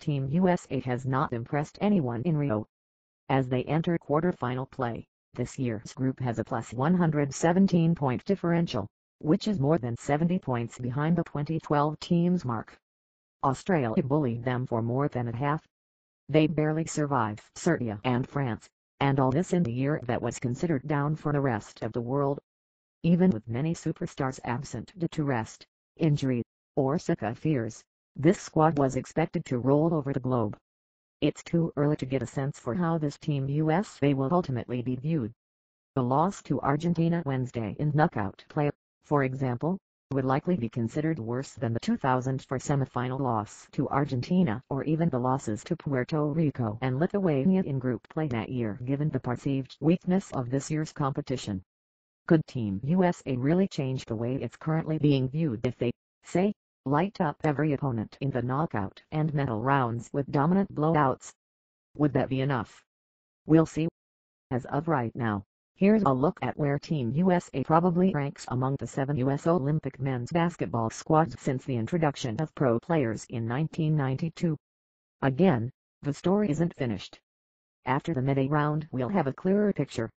Team USA has not impressed anyone in Rio. As they enter quarter-final play, this year's group has a plus 117-point differential, which is more than 70 points behind the 2012 team's mark. Australia bullied them for more than a half. They barely survived Serbia and France, and all this in the year that was considered down for the rest of the world. Even with many superstars absent due to rest, injury, or Sika fears, this squad was expected to roll over the globe. It's too early to get a sense for how this Team USA will ultimately be viewed. The loss to Argentina Wednesday in knockout play, for example, would likely be considered worse than the 2004 semifinal loss to Argentina or even the losses to Puerto Rico and Lithuania in group play that year, given the perceived weakness of this year's competition. Could Team USA really change the way it's currently being viewed if they, say, light up every opponent in the knockout and medal rounds with dominant blowouts? Would that be enough? We'll see. As of right now, here's a look at where Team USA probably ranks among the 7 U.S. Olympic men's basketball squads since the introduction of pro players in 1992. Again, the story isn't finished. After the mid-A round we'll have a clearer picture.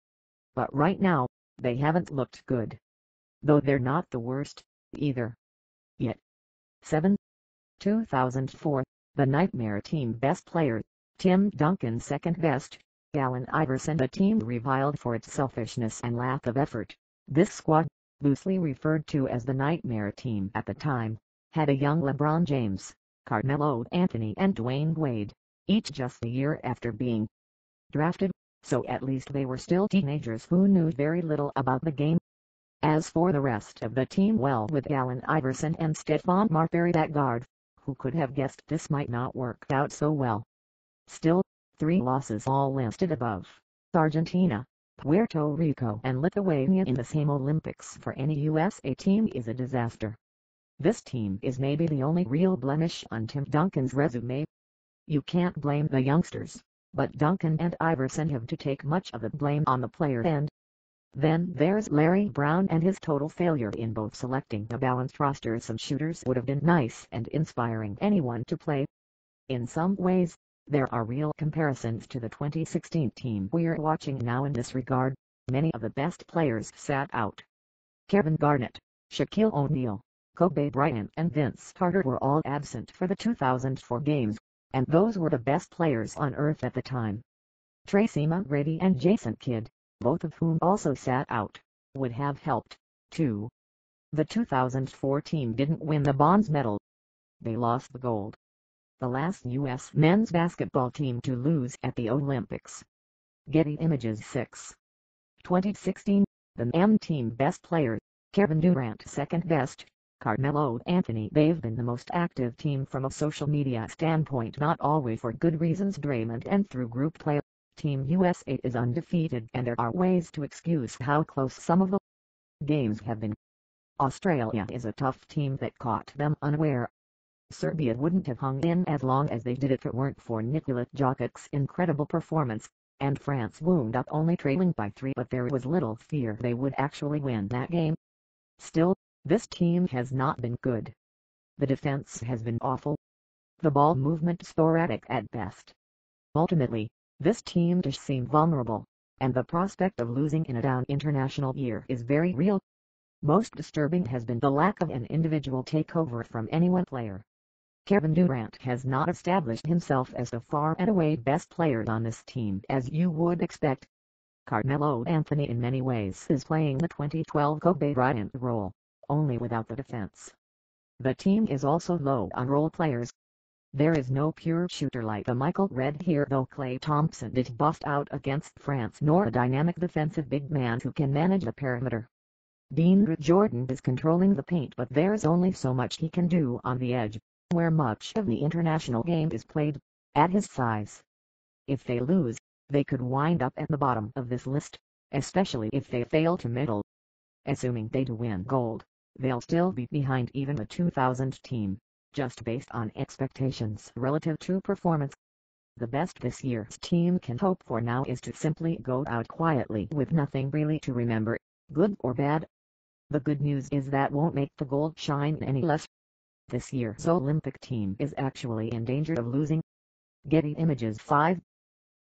But right now, they haven't looked good. Though they're not the worst, either. Yet. 7. 2004, the Nightmare Team best player, Tim Duncan second best, Allen Iverson. The team reviled for its selfishness and lack of effort. This squad, loosely referred to as the Nightmare Team at the time, had a young LeBron James, Carmelo Anthony and Dwayne Wade, each just a year after being drafted, so at least they were still teenagers who knew very little about the game. As for the rest of the team, well, with Allen Iverson and Stephon Marbury at guard, who could have guessed this might not work out so well? Still, 3 losses all listed above, Argentina, Puerto Rico and Lithuania in the same Olympics for any USA team is a disaster. This team is maybe the only real blemish on Tim Duncan's resume. You can't blame the youngsters, but Duncan and Iverson have to take much of the blame on the player end. Then there's Larry Brown and his total failure in both selecting a balanced roster. Some shooters would have been nice and inspiring anyone to play. In some ways, there are real comparisons to the 2016 team we're watching now in this regard. Many of the best players sat out. Kevin Garnett, Shaquille O'Neal, Kobe Bryant and Vince Carter were all absent for the 2004 games, and those were the best players on earth at the time. Tracy McGrady and Jason Kidd, both of whom also sat out, would have helped, too. The 2004 team didn't win the bronze medal. They lost the gold. The last U.S. men's basketball team to lose at the Olympics. Getty Images 6. 2016, the M team best player, Kevin Durant second best, Carmelo Anthony. They've been the most active team from a social media standpoint, not always for good reasons. Draymond and through group play. Team USA is undefeated and there are ways to excuse how close some of the games have been. Australia is a tough team that caught them unaware. Serbia wouldn't have hung in as long as they did if it weren't for Nikola Jokic's incredible performance, and France wound up only trailing by 3, but there was little fear they would actually win that game. Still, this team has not been good. The defense has been awful. The ball movement sporadic at best. Ultimately, this team does seem vulnerable, and the prospect of losing in a down international year is very real. Most disturbing has been the lack of an individual takeover from any one player. Kevin Durant has not established himself as the far and away best player on this team as you would expect. Carmelo Anthony in many ways is playing the 2012 Kobe Bryant role, only without the defense. The team is also low on role players. There is no pure shooter like the Michael Redd here, though Klay Thompson did bust out against France, nor a dynamic defensive big man who can manage the perimeter. DeAndre Jordan is controlling the paint, but there's only so much he can do on the edge, where much of the international game is played, at his size. If they lose, they could wind up at the bottom of this list, especially if they fail to medal. Assuming they do win gold, they'll still be behind even the 2000 team, just based on expectations relative to performance. The best this year's team can hope for now is to simply go out quietly with nothing really to remember, good or bad. The good news is that won't make the gold shine any less. This year's Olympic team is actually in danger of losing. Getty Images 5.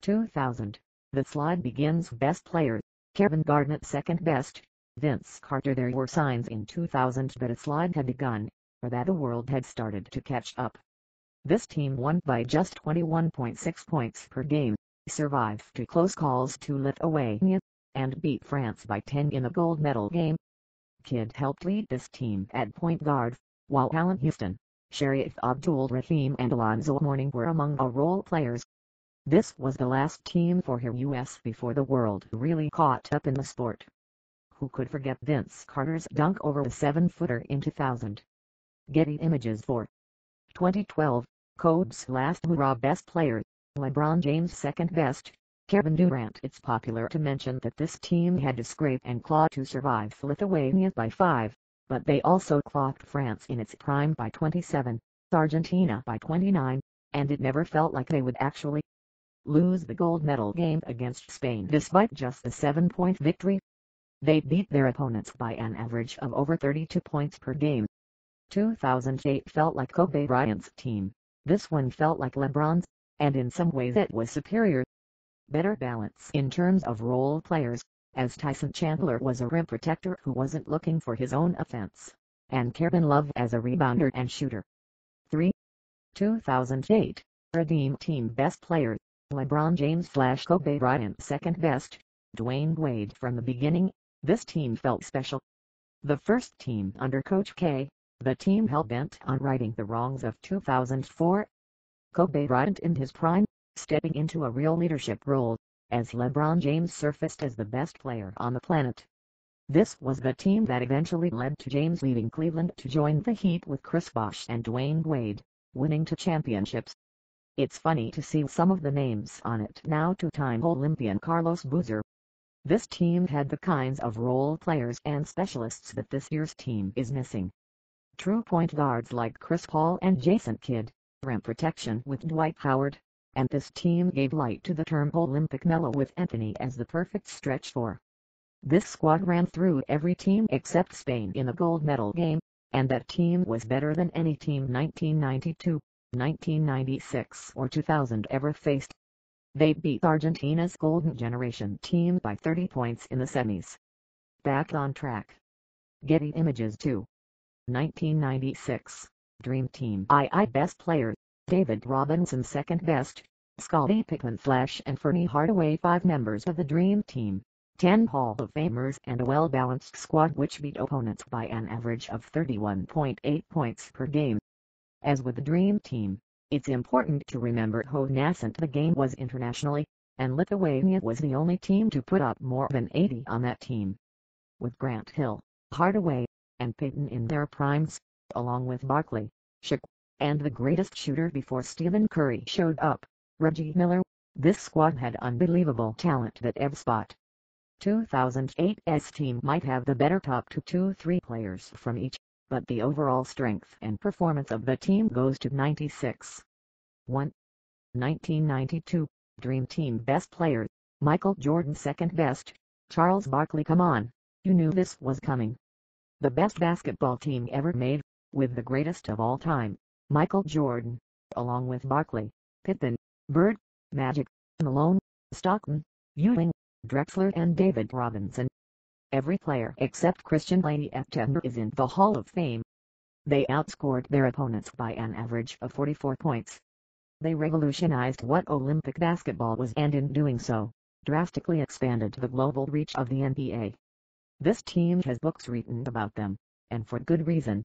2000. The slide begins. Best player, Kevin Garnett. Second best, Vince Carter. There were signs in 2000 that a slide had begun, or that the world had started to catch up. This team won by just 21.6 points per game, survived to close calls to Lithuania, and beat France by 10 in the gold medal game. Kidd helped lead this team at point guard, while Allan Houston, Sharif Abdul-Rahim and Alonzo Mourning were among the role players. This was the last team for the U.S. before the world really caught up in the sport. Who could forget Vince Carter's dunk over the 7-footer in 2000? Getty Images 4. 2012. Kobe's last hurrah. Best player, LeBron James. Second best, Kevin Durant. It's popular to mention that this team had to scrape and claw to survive Lithuania by 5, but they also clocked France in its prime by 27, Argentina by 29, and it never felt like they would actually lose the gold medal game against Spain despite just a 7-point victory. They beat their opponents by an average of over 32 points per game. 2008 felt like Kobe Bryant's team. This one felt like LeBron's, and in some ways it was superior. Better balance in terms of role players, as Tyson Chandler was a rim protector who wasn't looking for his own offense, and Kevin Love as a rebounder and shooter. 3. 2008. Redeem Team. Best player, LeBron James / Kobe Bryant. Second best, Dwayne Wade. From the beginning, this team felt special. The first team under Coach K, the team hell-bent on righting the wrongs of 2004. Kobe Bryant in his prime, stepping into a real leadership role, as LeBron James surfaced as the best player on the planet. This was the team that eventually led to James leaving Cleveland to join the Heat with Chris Bosh and Dwayne Wade, winning 2 championships. It's funny to see some of the names on it now. 2-time Olympian Carlos Boozer. This team had the kinds of role players and specialists that this year's team is missing. True point guards like Chris Paul and Jason Kidd, rim protection with Dwight Howard, and this team gave light to the term Olympic Melo with Anthony as the perfect stretch 4. This squad ran through every team except Spain in the gold medal game, and that team was better than any team 1992, 1996 or 2000 ever faced. They beat Argentina's Golden Generation team by 30 points in the semis. Back on track. Getty Images 2. 1996. Dream Team. Best player, David Robinson. Second best, Scottie Pippen / and Fernie Hardaway. 5 members of the Dream Team, 10 Hall of Famers and a well-balanced squad which beat opponents by an average of 31.8 points per game. As with the Dream Team, it's important to remember how nascent the game was internationally, and Lithuania was the only team to put up more than 80 on that team. With Grant Hill, Hardaway, and Payton in their primes, along with Barkley, Shaq, and the greatest shooter before Stephen Curry showed up, Reggie Miller, this squad had unbelievable talent at every spot. 2008's team might have the better top 2-3 players from each, but the overall strength and performance of the team goes to 96. 1. 1992, Dream Team. Best player, Michael Jordan. Second best, Charles Barkley. Come on, you knew this was coming. The best basketball team ever made, with the greatest of all time, Michael Jordan, along with Barkley, Pippen, Bird, Magic, Malone, Stockton, Ewing, Drexler and David Robinson. Every player except Christian Laettner is in the Hall of Fame. They outscored their opponents by an average of 44 points. They revolutionized what Olympic basketball was and in doing so, drastically expanded the global reach of the NBA. This team has books written about them, and for good reason.